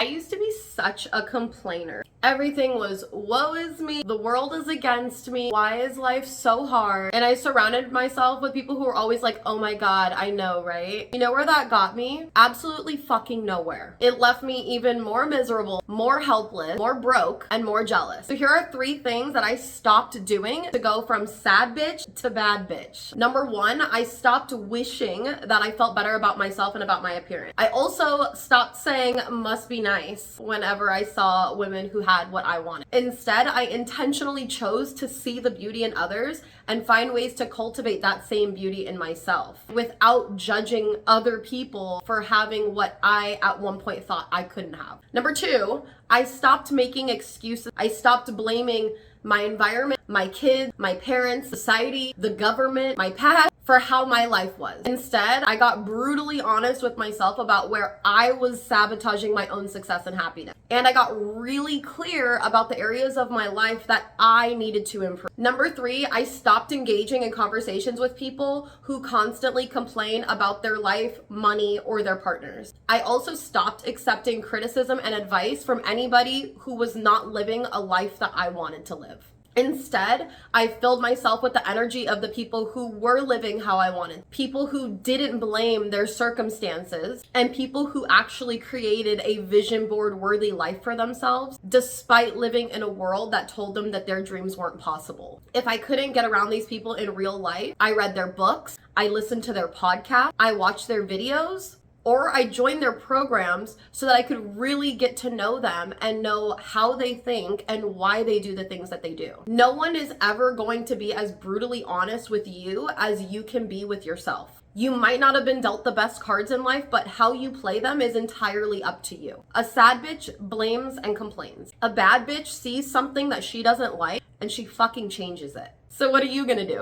used to be such a complainer. Everything was, woe is me, the world is against me, why is life so hard? And I surrounded myself with people who were always like, oh my God, I know, right? You know where that got me? Absolutely fucking nowhere. It left me even more miserable, more helpless, more broke, and more jealous. So here are 3 things that I stopped doing to go from sad bitch to bad bitch. Number 1, I stopped wishing that I felt better about myself and about my appearance. I also stopped saying must be nice whenever I saw women who had what I wanted. Instead, I intentionally chose to see the beauty in others and find ways to cultivate that same beauty in myself without judging other people for having what I at one point thought I couldn't have. Number 2, I stopped making excuses. I stopped blaming my environment, my kids, my parents, society, the government, my past for how my life was. Instead, I got brutally honest with myself about where I was sabotaging my own success and happiness. And I got really clear about the areas of my life that I needed to improve. Number 3, I stopped engaging in conversations with people who constantly complain about their life, money, or their partners. I also stopped accepting criticism and advice from anybody who was not living a life that I wanted to live. Instead, I filled myself with the energy of the people who were living how I wanted, people who didn't blame their circumstances, and people who actually created a vision board worthy life for themselves, despite living in a world that told them that their dreams weren't possible. If I couldn't get around these people in real life, I read their books, I listened to their podcasts, I watched their videos, or I joined their programs so that I could really get to know them and know how they think and why they do the things that they do. No one is ever going to be as brutally honest with you as you can be with yourself. You might not have been dealt the best cards in life, but how you play them is entirely up to you. A sad bitch blames and complains. A bad bitch sees something that she doesn't like and she fucking changes it. So what are you gonna do?